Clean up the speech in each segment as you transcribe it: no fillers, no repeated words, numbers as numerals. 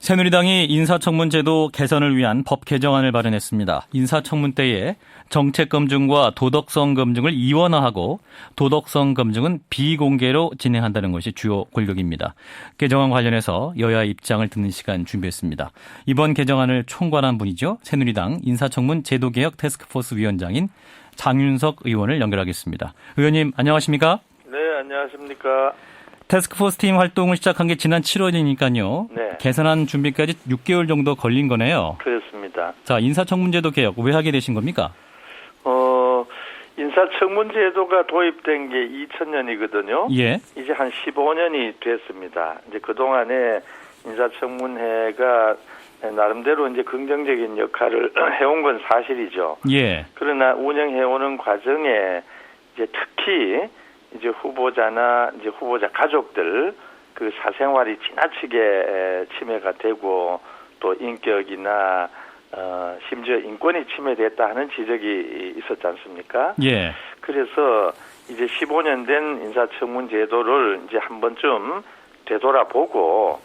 새누리당이 인사청문 제도 개선을 위한 법 개정안을 발의했습니다. 인사청문 때에 정책 검증과 도덕성 검증을 이원화하고 도덕성 검증은 비공개로 진행한다는 것이 주요 골격입니다. 개정안 관련해서 여야 입장을 듣는 시간 준비했습니다. 이번 개정안을 총괄한 분이죠. 새누리당 인사청문 제도개혁 태스크포스 위원장인 장윤석 의원을 연결하겠습니다. 의원님 안녕하십니까? 네, 안녕하십니까? 태스크포스 팀 활동을 시작한 게 지난 7월이니까요. 네. 개선안 준비까지 6개월 정도 걸린 거네요. 그렇습니다. 자, 인사청문제도 개혁 왜 하게 되신 겁니까? 인사청문제도가 도입된 게 2000년이거든요. 예. 이제 한 15년이 됐습니다. 이제 그동안에 인사청문회가 나름대로 이제 긍정적인 역할을 해온 건 사실이죠. 예. 그러나 운영해오는 과정에 이제 특히 이제 후보자나 이제 후보자 가족들 그 사생활이 지나치게 침해가 되고 또 인격이나 심지어 인권이 침해됐다 하는 지적이 있었지 않습니까? 예. 그래서 이제 15년 된 인사청문 제도를 이제 한 번쯤 되돌아보고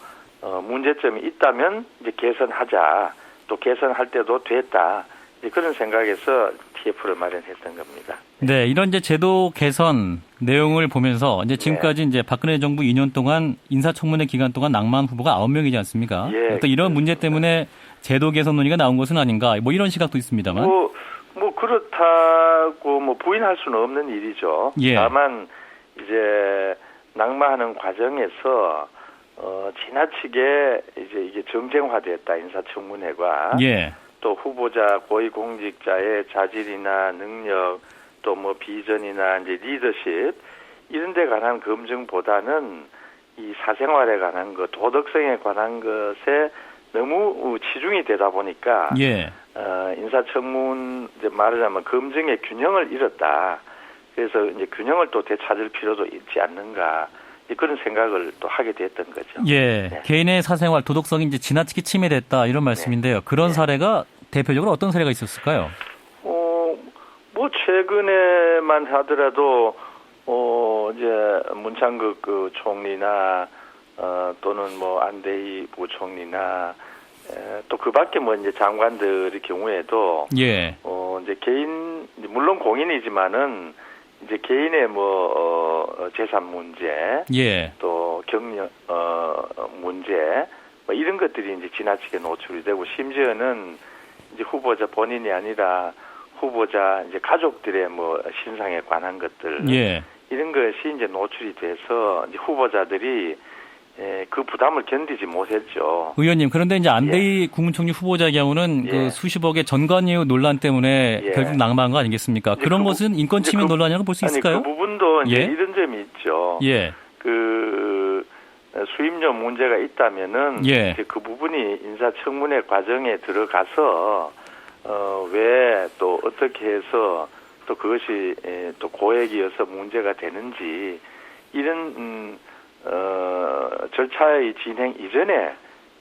문제점이 있다면 이제 개선하자. 또 개선할 때도 됐다. 그런 생각에서 TF를 마련했던 겁니다. 네, 이런 이제 제도 개선 내용을 보면서 이제 지금까지 이제 박근혜 정부 2년 동안 인사청문회 기간 동안 낭만 후보가 9명이지 않습니까? 예, 또 이런 문제 때문에 제도 개선 논의가 나온 것은 아닌가? 뭐 이런 시각도 있습니다만. 뭐 그렇다고 뭐 부인할 수는 없는 일이죠. 예. 다만 이제 낙마하는 과정에서 지나치게 이제 이게 정쟁화됐다 인사청문회가. 예. 또 후보자 고위공직자의 자질이나 능력 또 뭐 비전이나 이제 리더십 이런 데 관한 검증보다는 이 사생활에 관한 것, 도덕성에 관한 것에 너무 치중이 되다 보니까 예. 인사청문 이제 말하자면 검증의 균형을 잃었다. 그래서 이제 균형을 또 되찾을 필요도 있지 않는가. 그런 생각을 또 하게 됐던 거죠. 예. 네. 개인의 사생활 도덕성이 이제 지나치게 침해됐다 이런 말씀인데요. 그런 사례가 대표적으로 어떤 사례가 있었을까요? 뭐 최근에만 하더라도 이제 문창극 그 총리나 또는 뭐 안대희 부총리나 또 그밖에 뭐 이제 장관들의 경우에도 예. 이제 개인 물론 공인이지만은 이제 개인의 뭐 재산 문제, 예. 또 경력 문제 뭐 이런 것들이 이제 지나치게 노출이 되고 심지어는 이제 후보자 본인이 아니라 후보자 이제 가족들의 뭐 신상에 관한 것들 예. 이런 것이 이제 노출이 돼서 이제 후보자들이 그 부담을 견디지 못했죠. 의원님, 그런데 이제 안대희 국무총리 후보자의 경우는 그 수십억의 전관예우 논란 때문에 결국 낙마한 거 아니겠습니까? 그런 것은 인권 침해 논란이라고 볼 수 있을까요? 그 부분도 이제 이런 점이 있죠. 예. 그 수임료 문제가 있다면은 예. 그 부분이 인사청문회 과정에 들어가서 왜 또 어떻게 해서 또 그것이 또 고액이어서 문제가 되는지 이런 절차의 진행 이전에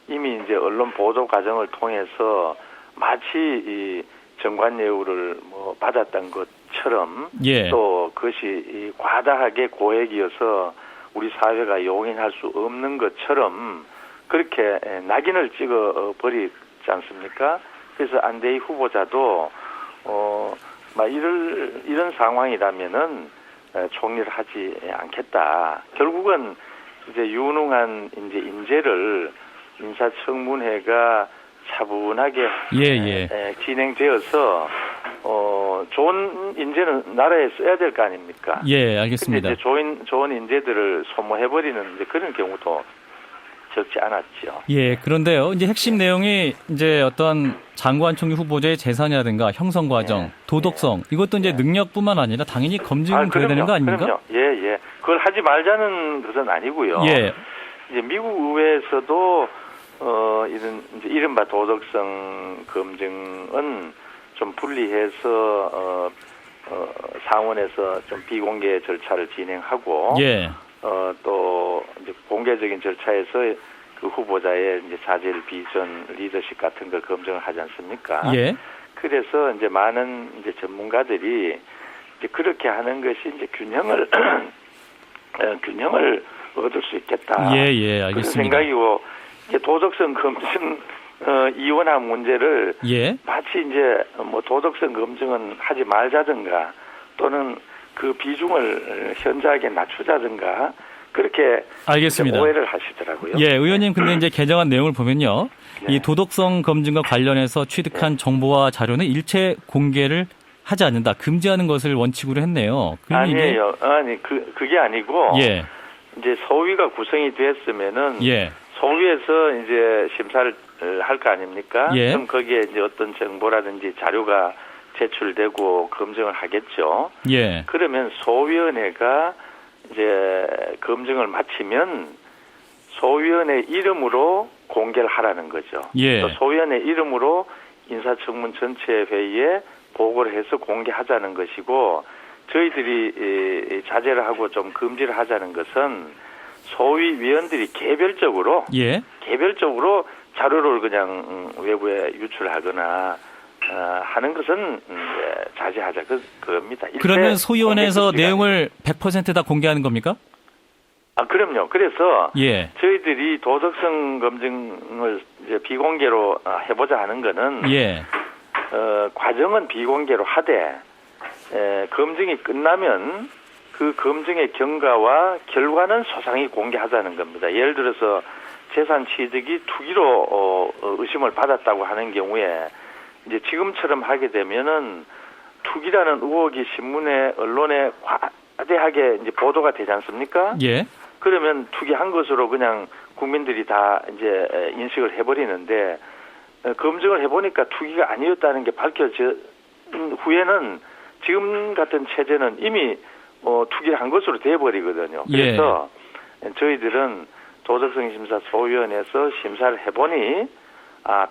이미 이제 언론 보도 과정을 통해서 마치 이 정관예우를 뭐 받았던 것처럼 또 그것이 과다하게 고액이어서 우리 사회가 용인할 수 없는 것처럼 그렇게 낙인을 찍어 버리지 않습니까? 그래서 안대희 후보자도 이런 상황이라면은 총리를 하지 않겠다. 결국은 이제 유능한 이제 인재를 인사청문회가 차분하게 진행되어서 좋은 인재는 나라에 써야 될 거 아닙니까? 예, 알겠습니다. 근데 이제 좋은 인재들을 소모해버리는 이제 그런 경우도 적지 않았죠. 예, 그런데요. 이제 핵심 내용이 이제 어떤 장관 총리 후보자의 재산이라든가 형성 과정, 도덕성 이것도 이제 능력뿐만 아니라 당연히 검증돼야 되는 거 아닙니까? 그럼요. 예. 그걸 하지 말자는 것은 아니고요. 예. 이제 미국 의회에서도 이런 이제 이른바 도덕성 검증은 좀 분리해서 상원에서 좀 비공개 절차를 진행하고 또 이제 공개적인 절차에서 그 후보자의 이제 자질, 비전, 리더십 같은 걸 검증을 하지 않습니까? 예. 그래서 이제 많은 이제 전문가들이 이제 그렇게 하는 것이 이제 균형을 얻을 수 있겠다. 예, 알겠습니다. 그런 생각이고 도덕성 검증 이원화 문제를 예. 마치 이제 뭐 도덕성 검증은 하지 말자든가 또는 그 비중을 현저하게 낮추자든가 그렇게 알겠습니다. 오해를 하시더라고요. 예, 의원님 근데 이제 개정안 내용을 보면요. 네. 이 도덕성 검증과 관련해서 취득한 정보와 자료는 일체 공개를 하지 않는다. 금지하는 것을 원칙으로 했네요. 아니에요. 아니 그게 아니고 예. 이제 소위가 구성이 됐으면은 예. 소위에서 이제 심사를 할 거 아닙니까? 예. 그럼 거기에 이제 어떤 정보라든지 자료가 제출되고 검증을 하겠죠. 예. 그러면 소위원회가 이제 검증을 마치면 소위원회 이름으로 공개를 하라는 거죠. 예. 또 소위원회 이름으로 인사청문 전체 회의에 보고를 해서 공개하자는 것이고 저희들이 자제를 하고 좀 금지를 하자는 것은 소위 위원들이 개별적으로 자료를 그냥 외부에 유출하거나 하는 것은 자제하자 그겁니다. 그러면 소위원회에서 내용을 100% 다 공개하는 겁니까? 그럼요. 그래서 예. 저희들이 도덕성 검증을 이제 비공개로 해보자 하는 거는 예. 과정은 비공개로 하되 검증이 끝나면 그 검증의 경과와 결과는 소상히 공개하자는 겁니다. 예를 들어서 재산 취득이 투기로 의심을 받았다고 하는 경우에 이제 지금처럼 하게 되면은 투기라는 의혹이 신문에 언론에 과대하게 이제 보도가 되지 않습니까? 예. 그러면 투기한 것으로 그냥 국민들이 다 이제 인식을 해버리는데 검증을 해보니까 투기가 아니었다는 게 밝혀진 후에는 지금 같은 체제는 이미 투기를 한 것으로 돼버리거든요. 그래서 저희들은 도덕성심사 소위원회에서 심사를 해보니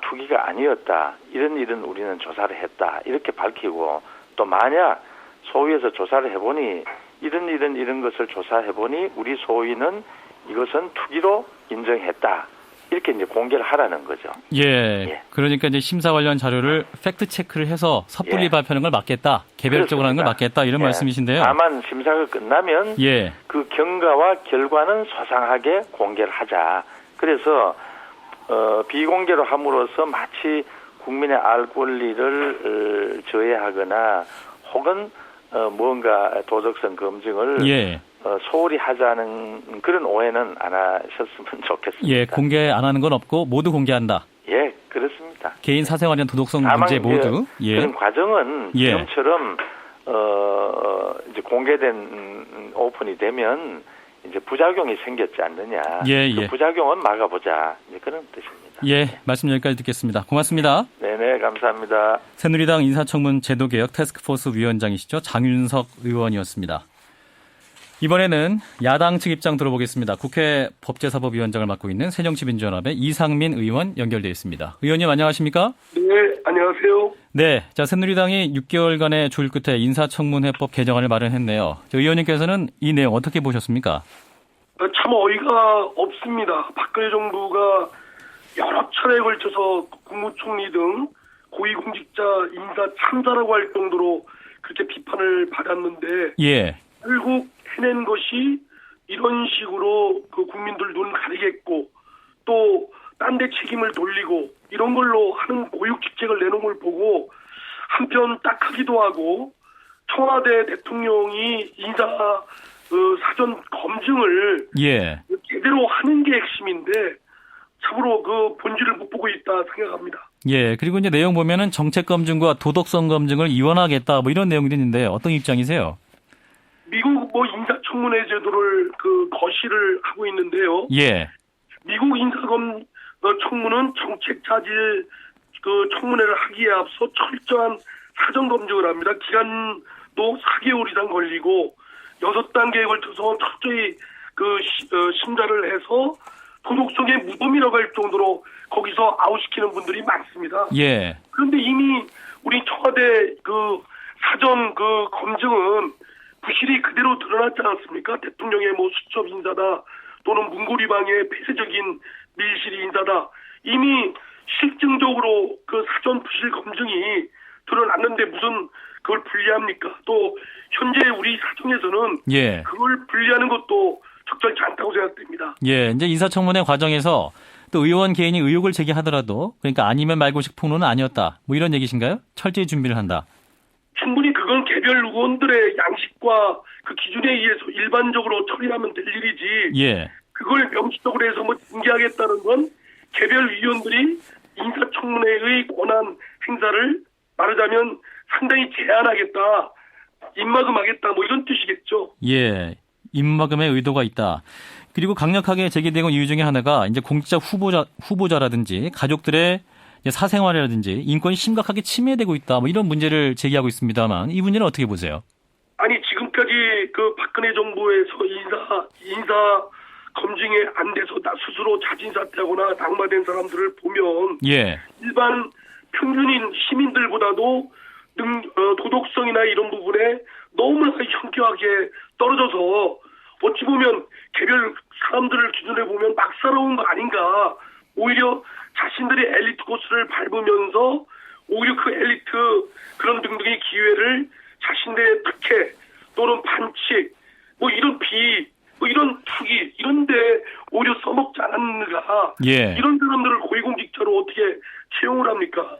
투기가 아니었다. 이런 일은 우리는 조사를 했다. 이렇게 밝히고 또 만약 소위에서 조사를 해보니 이런 것을 조사해보니 우리 소위는 이것은 투기로 인정했다. 이렇게 이제 공개를 하라는 거죠. 예. 그러니까 이제 심사 관련 자료를 팩트 체크를 해서 섣불리 발표하는 걸 막겠다. 개별적으로 하는 걸 막겠다. 이런 말씀이신데요. 다만 심사가 끝나면 그 경과와 결과는 소상하게 공개를 하자. 그래서 비공개로 함으로써 마치 국민의 알 권리를 저해하거나 혹은 뭔가 도덕성 검증을 소홀히 하자는 그런 오해는 안 하셨으면 좋겠습니다. 예, 공개 안 하는 건 없고 모두 공개한다. 예, 그렇습니다. 개인 사생활이나 도덕성 문제 모두. 그런 과정은 지금처럼 이제 공개된 오픈이 되면 이제 부작용이 생겼지 않느냐. 그 부작용은 막아보자. 이제 그런 뜻입니다. 예, 말씀 여기까지 듣겠습니다. 고맙습니다. 네네, 감사합니다. 새누리당 인사청문 제도개혁 태스크포스 위원장이시죠. 장윤석 의원이었습니다. 이번에는 야당 측 입장 들어보겠습니다. 국회 법제사법위원장을 맡고 있는 새정치민주연합의 이상민 의원 연결되어 있습니다. 의원님 안녕하십니까? 네, 안녕하세요. 네, 자 새누리당이 6개월간의 조율 끝에 인사청문회법 개정안을 마련했네요. 의원님께서는 이 내용 어떻게 보셨습니까? 참 어이가 없습니다. 박근혜 정부가 여러 차례에 걸쳐서 국무총리 등 고위공직자 인사 참사라고 할 정도로 그렇게 비판을 받았는데 결국 해낸 것이 이런 식으로 그 국민들 눈 가리겠고 또 딴 데 책임을 돌리고 이런 걸로 하는 고육직책을 내놓은 걸 보고 한편 딱하기도 하고 청와대 대통령이 인사 사전 검증을 제대로 하는 게 핵심인데 참으로 그 본질을 못 보고 있다 생각합니다. 예, 그리고 이제 내용 보면은 정책 검증과 도덕성 검증을 이원하겠다 뭐 이런 내용도 있는데 어떤 입장이세요? 미국 인사청문회 제도를 거시를 하고 있는데요. 미국 청문은 정책 자질 청문회를 하기에 앞서 철저한 사전 검증을 합니다. 기간도 4개월 이상 걸리고 6단계에 걸쳐서 철저히 심사를 해서 도덕성의 무덤이라고 할 정도로 거기서 아웃시키는 분들이 많습니다. 그런데 이미 우리 청와대 사전 검증은 부실이 그대로 드러났지 않습니까? 대통령의 수첩 인사다 또는 문고리방의 폐쇄적인 밀실 인사다. 이미 실증적으로 사전 부실 검증이 드러났는데 무슨 그걸 분리합니까? 또 현재 우리 사정에서는 그걸 분리하는 것도 적절치 않다고 생각됩니다. 이제 인사청문회 과정에서 또 의원 개인이 의혹을 제기하더라도 그러니까 아니면 말고식 폭로는 아니었다. 뭐 이런 얘기신가요? 철저히 준비를 한다. 충분히 그건 개별 의원들의 양식과 그 기준에 의해서 일반적으로 처리하면 될 일이지. 예. 그걸 명시적으로 해서 뭐 징계하겠다는 건 개별 위원들이 인사청문회의 권한 행사를 말하자면 상당히 제한하겠다, 입막음하겠다, 뭐 이런 뜻이겠죠. 예. 입막음의 의도가 있다. 그리고 강력하게 제기되고 이유 중에 하나가 이제 공직자 후보자라든지 가족들의 사생활이라든지 인권이 심각하게 침해되고 있다. 뭐 이런 문제를 제기하고 있습니다만 이 문제는 어떻게 보세요? 아니 지금까지 그 박근혜 정부에서 인사 검증이 안 돼서 스스로 자진 사퇴하거나 낙마된 사람들을 보면 예. 일반 평균인 시민들보다도 도덕성이나 이런 부분에 너무나 현저하게 떨어져서 어찌 보면 개별 사람들을 기준으로 보면 막 살아온 거 아닌가. 오히려 자신들의 엘리트 코스를 밟으면서 오히려 그 엘리트 그런 등등의 기회를 자신들의 특혜 또는 반칙 뭐 이런 뭐 이런 투기 이런데 오히려 써먹지 않았는가. 예. 이런 사람들을 고위공직자로 어떻게 채용을 합니까?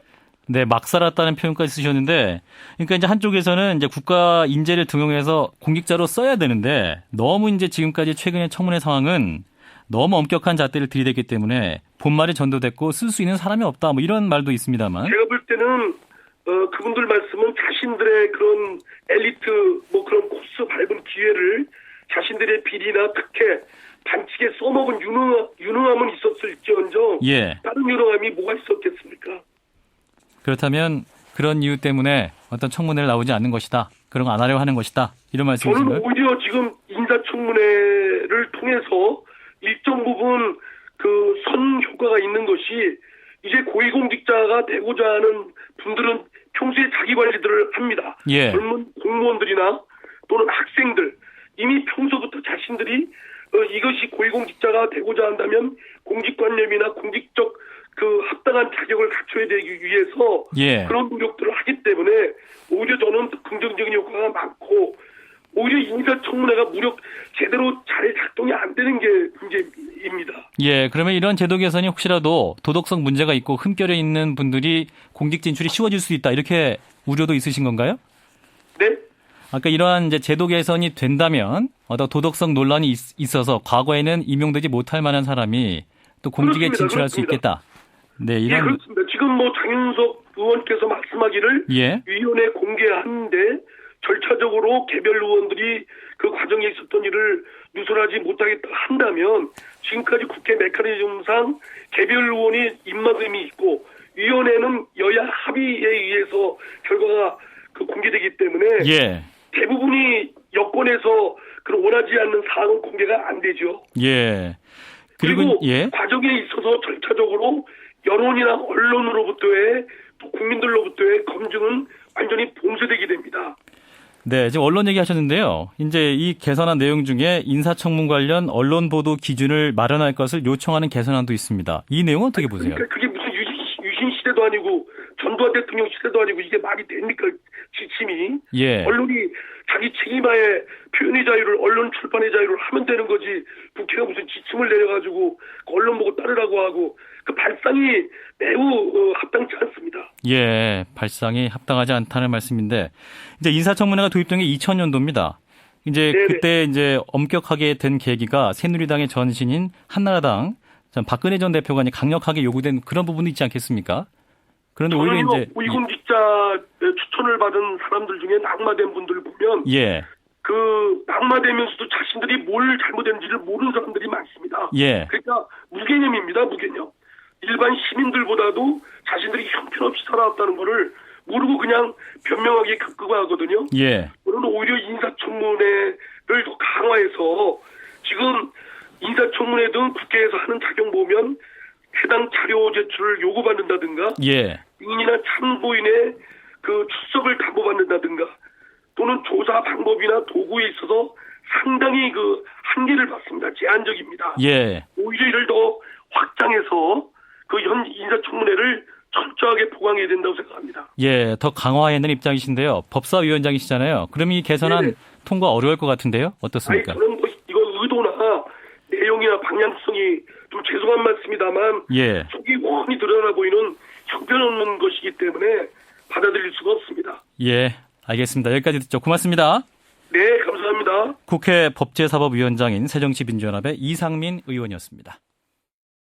네, 막 살았다는 표현까지 쓰셨는데, 그러니까 이제 한쪽에서는 이제 국가 인재를 등용해서 공직자로 써야 되는데, 너무 이제 지금까지 최근의 청문회 상황은 너무 엄격한 잣대를 들이댔기 때문에 본말이 전도됐고 쓸 수 있는 사람이 없다, 뭐 이런 말도 있습니다만. 제가 볼 때는 그분들 말씀은 자신들의 그런 엘리트 뭐 그런 코스 밟은 기회를 자신들의 비리나 특혜, 반칙에 써먹은 유능함은 있었을지언정 예. 다른 유능함이 뭐가 있었겠습니까? 그렇다면 그런 이유 때문에 어떤 청문회를 나오지 않는 것이다. 그런 거 안 하려고 하는 것이다. 이런 말씀이신가요? 저는 오히려 지금 인사청문회를 통해서 일정 부분 그 선 효과가 있는 것이 이제 고위공직자가 되고자 하는 분들은 평소에 자기 관리들을 합니다. 예. 젊은 공무원들이나 또는 학생들 이미 평소부터 자신들이 이것이 고위공직자가 되고자 한다면 공직관념이나 공직적 그 합당한 자격을 갖춰야 되기 위해서 예. 그런 노력들을 하기 때문에 오히려 저는 긍정적인 효과가 많고 오히려 인사청문회가 무력 제대로 잘 작동이 안 되는 게 문제입니다. 예, 그러면 이런 제도 개선이 혹시라도 도덕성 문제가 있고 흠결에 있는 분들이 공직 진출이 쉬워질 수 있다. 이렇게 우려도 있으신 건가요? 네? 아까 이러한 이제 제도 개선이 된다면 어떤 도덕성 논란이 있어서 과거에는 임용되지 못할 만한 사람이 또 공직에 그렇습니다. 진출할 수 있겠다. 네, 예, 이런. 그렇습니다. 지금 뭐 장윤석 의원께서 말씀하기를 예. 위원회 공개하는데 절차적으로 개별 의원들이 그 과정에 있었던 일을 누설하지 못하겠다 한다면 지금까지 국회 메커니즘상 개별 의원이 입막음이 있고 위원회는 여야 합의에 의해서 결과가 그 공개되기 때문에 예. 대부분이 여권에서 그런 원하지 않는 사항은 공개가 안 되죠. 예. 그리고 예. 과정에 있어서 절차적으로 여론이나 언론으로부터의 또 국민들로부터의 검증은 완전히 봉쇄되게 됩니다. 네, 지금 언론 얘기하셨는데요. 이제 이 개선안 내용 중에 인사청문 관련 언론 보도 기준을 마련할 것을 요청하는 개선안도 있습니다. 이 내용은 어떻게 보세요? 그러니까 그게 무슨 유신 시대도 아니고 전두환 대통령 시대도 아니고 이게 말이 됩니까? 지침이. 예. 언론이 자기 책임하에 표현의 자유를 언론 출판의 자유를 하면 되는 거지 국회가 무슨 지침을 내려가지고 언론 보고 따르라고 하고 그 발상이 매우 합당치 않습니다. 예, 발상이 합당하지 않다는 말씀인데 이제 인사청문회가 도입된 게 2000년도입니다. 이제 네네. 그때 이제 엄격하게 된 계기가 새누리당의 전신인 한나라당 박근혜 전 대표가 강력하게 요구된 그런 부분도 있지 않겠습니까? 그런데 오히려 이제 고위공직자 추천을 받은 사람들 중에 낙마된 분들을 보면 예. 그 낙마되면서도 자신들이 뭘 잘못했는지를 모르는 사람들이 많습니다. 예. 그러니까 무개념입니다. 무개념. 일반 시민들보다도 자신들이 형편없이 살아왔다는 거를 모르고 그냥 변명하게 급급하거든요. 예. 그러면 오히려 인사청문회를 더 강화해서 지금 인사청문회 등 국회에서 하는 작용 보면 해당 자료 제출을 요구받는다든가 예. 증인이나 참고인의 그 출석을 담보받는다든가 또는 조사 방법이나 도구에 있어서 상당히 그 한계를 받습니다. 제한적입니다. 예. 오히려 이를 더 확장해서 그 현 인사청문회를 철저하게 보강해야 된다고 생각합니다. 예, 더 강화해야 하는 입장이신데요. 법사위원장이시잖아요. 그럼 이 개선안 네네. 통과 어려울 것 같은데요. 아니, 어떻습니까? 저는 뭐 이거 의도나 내용이나 방향성이 좀 죄송한 말씀이다만 예. 속이 훤히 드러나 보이는 형편없는 것이기 때문에 받아들일 수가 없습니다. 예, 알겠습니다. 여기까지 듣죠. 고맙습니다. 네, 감사합니다. 국회 법제사법위원장인 새정치민주연합의 이상민 의원이었습니다.